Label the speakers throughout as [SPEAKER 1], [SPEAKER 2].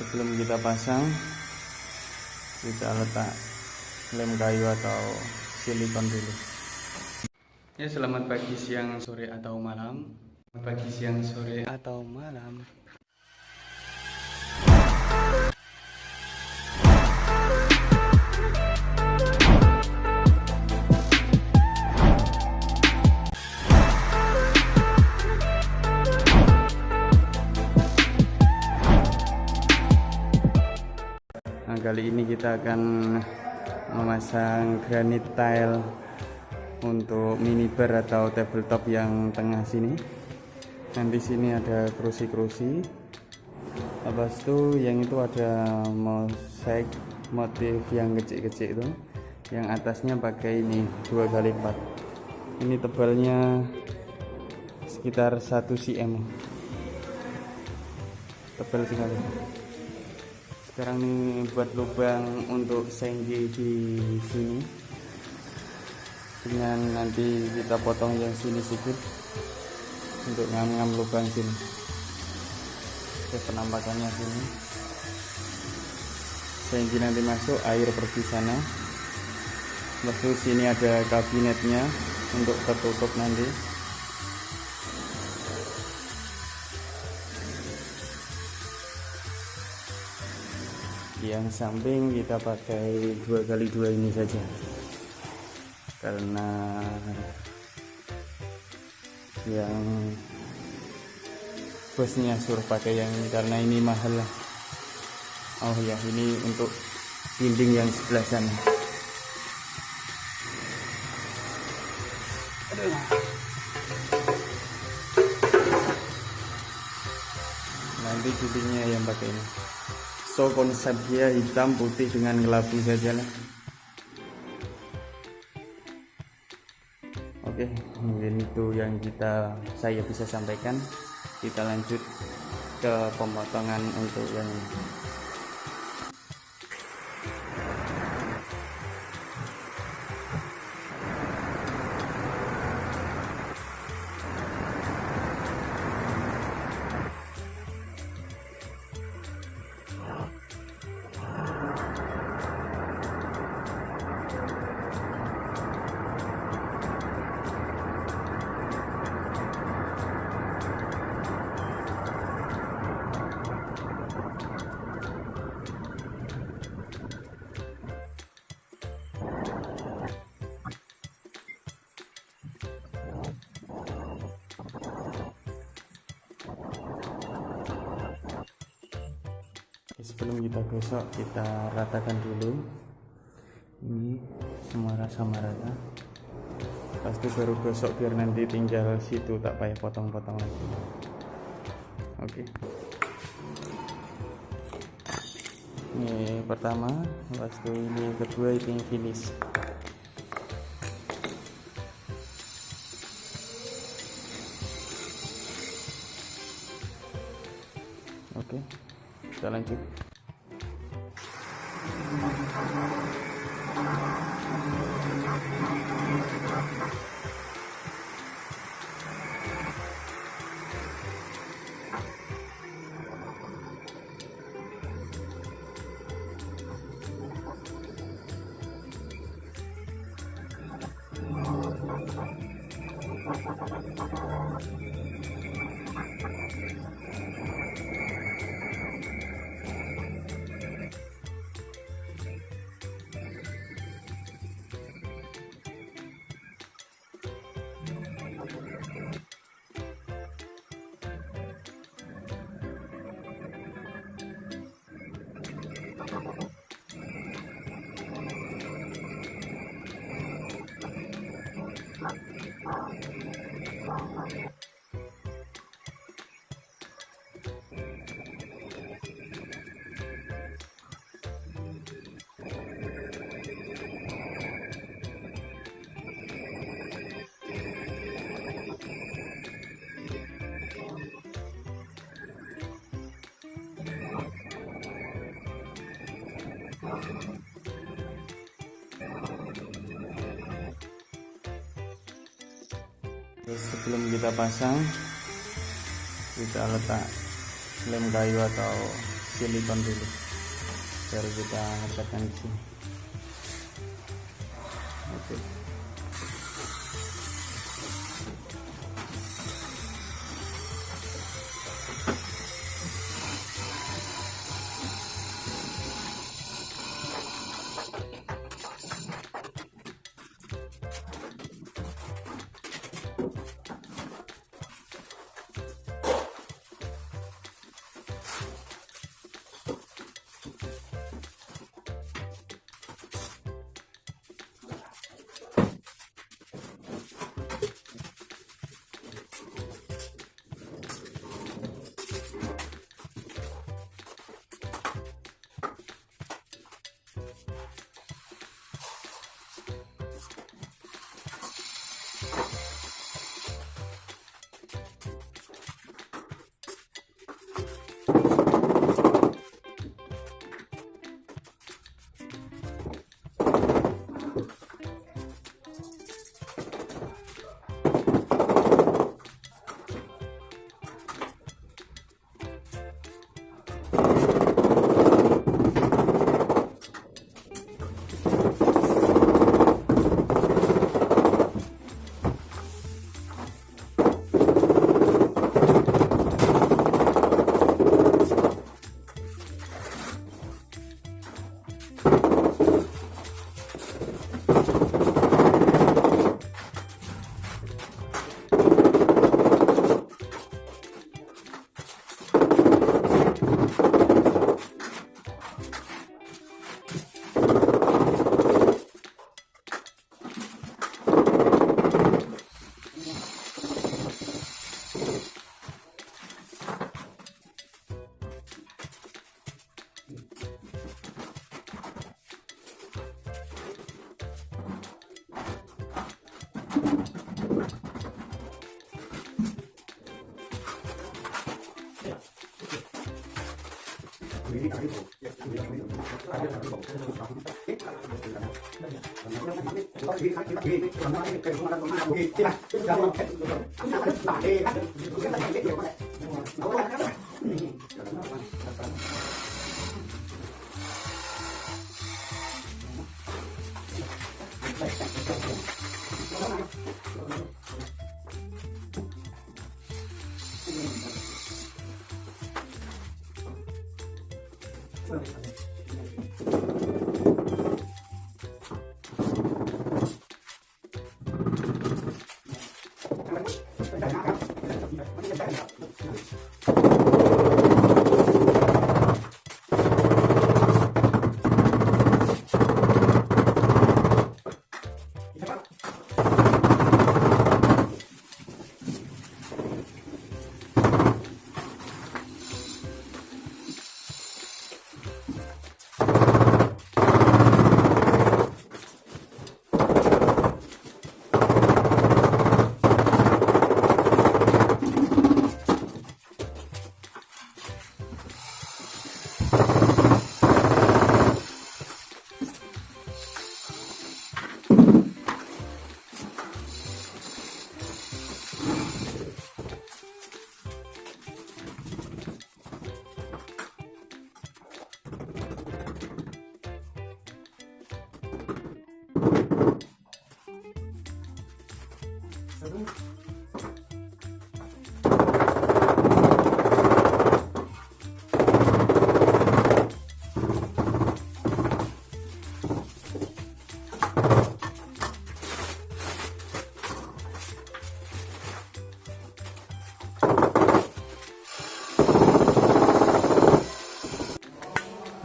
[SPEAKER 1] sebelum kita pasang, kita letak lem kayu atau silikon dulu. Ya, selamat pagi, siang, sore atau malam. Pagi, siang, sore atau malam. Nah, kali ini kita akan memasang granit tile untuk minibar atau tabletop yang tengah sini. Nanti sini ada kerusi-kerusi. Habis itu yang itu ada mosaik motif yang kecil-kecil itu. Yang atasnya pakai ini 2x4. Ini tebalnya sekitar 1 cm. Tebal sekali. Sekarang nih buat lubang untuk senggi di sini, dengan nanti kita potong yang sini sedikit untuk ngam-ngam lubang sini. Oke, penampakannya sini. Senggi nanti masuk, air pergi sana. Lalu sini ada kabinetnya untuk tertutup nanti. Yang samping kita pakai 2x2 ini saja, karena yang bosnya suruh pakai yang ini karena ini mahal lah. Oh ya, ini untuk dinding yang sebelah sana. Nanti dindingnya yang pakai ini. So konsep dia hitam putih dengan kelabu saja lah. Oke, mungkin itu yang saya bisa sampaikan. Kita lanjut ke pemotongan untuk yang ini. Sebelum kita gosok, kita ratakan dulu ini semua sama rata. Pasti baru gosok biar nanti tinggal situ tak payah potong-potong lagi. Oke. Ini pertama, pasti ini kedua, ini finish. Oke, kita lanjut. Terus sebelum kita pasang, kita letak lem kayu atau silikon dulu, baru kita ngecatkan di sini. Oke.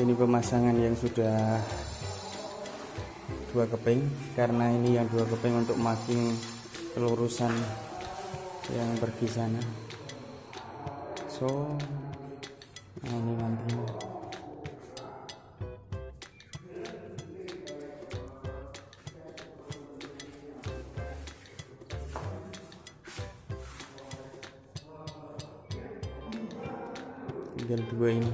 [SPEAKER 1] Ini pemasangan yang sudah 2 keping, karena ini yang 2 keping untuk marking kelurusan yang pergi sana. So nah ini nanti tinggal 2 ini.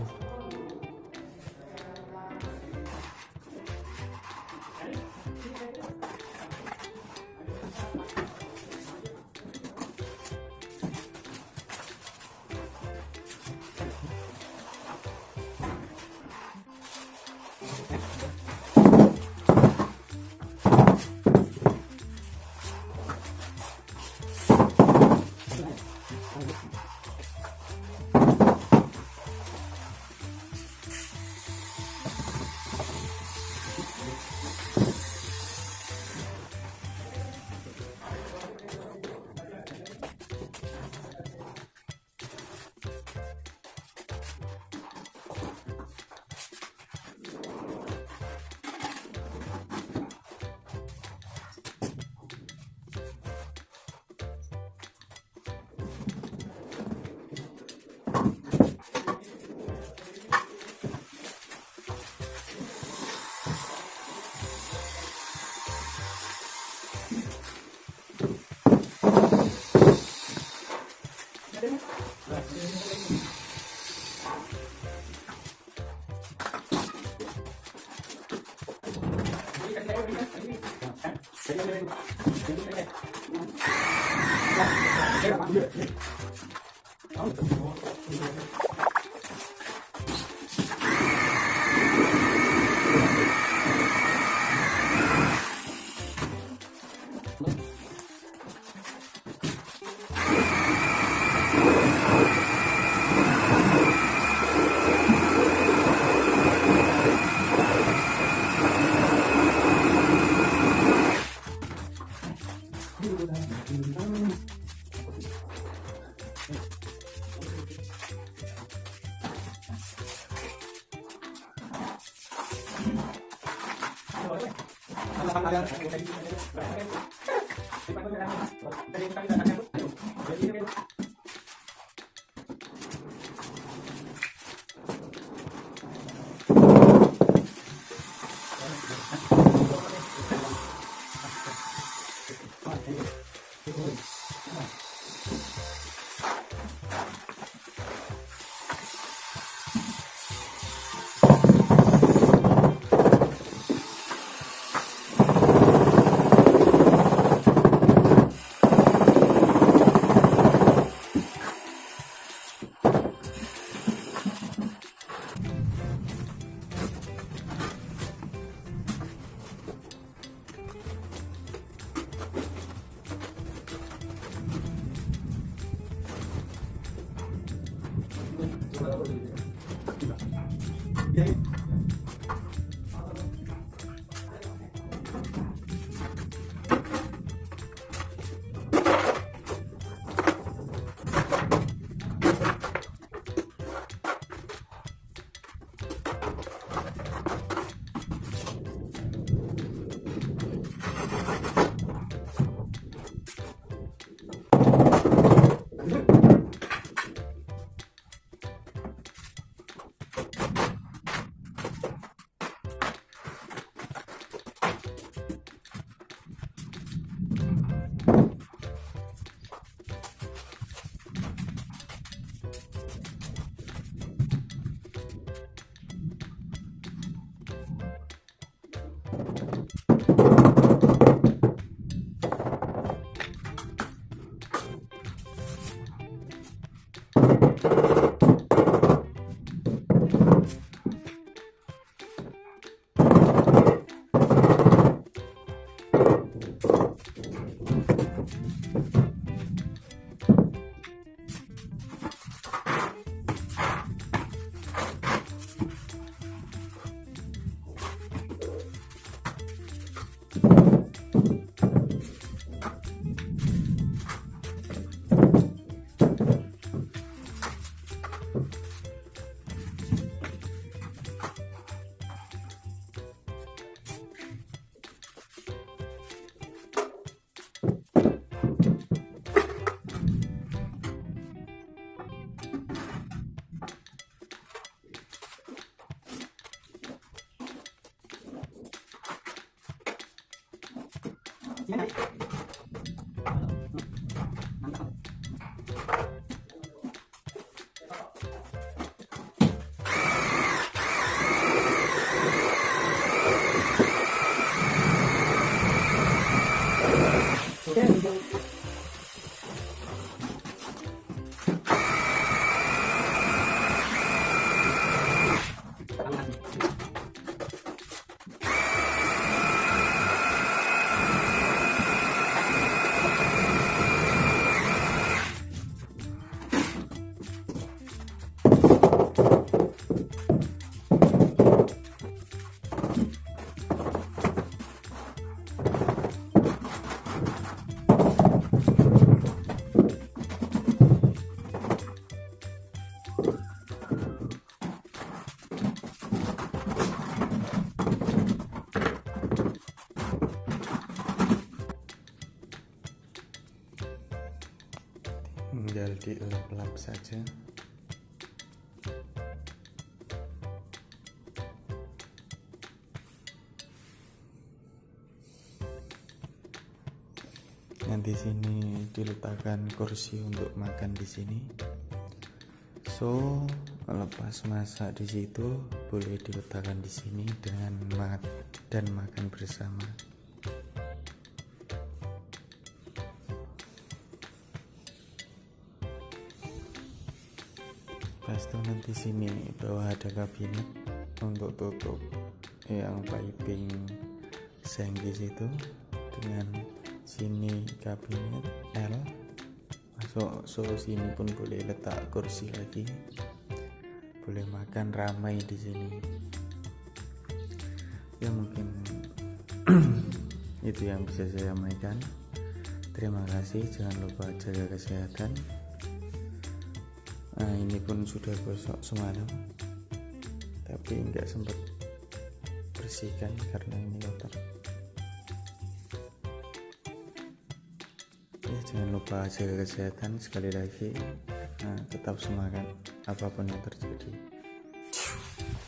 [SPEAKER 1] tinggal dilap-lap saja. Nanti sini diletakkan kursi untuk makan di sini. So Lepas masak di situ boleh diletakkan di sini dan makan bersama. Pas itu nanti sini bawah ada kabinet untuk tutup yang piping sengkis itu, dengan sini kabinet L masuk. So sini pun boleh letak kursi lagi, boleh makan ramai di sini. Ya mungkin itu yang bisa saya sampaikan. Terima kasih, jangan lupa jaga kesehatan. Nah, ini pun sudah gosok semalam, tapi nggak sempat bersihkan karena ini kotor. Ya, jangan lupa jaga kesehatan sekali lagi. Nah, tetap semangat apapun yang terjadi.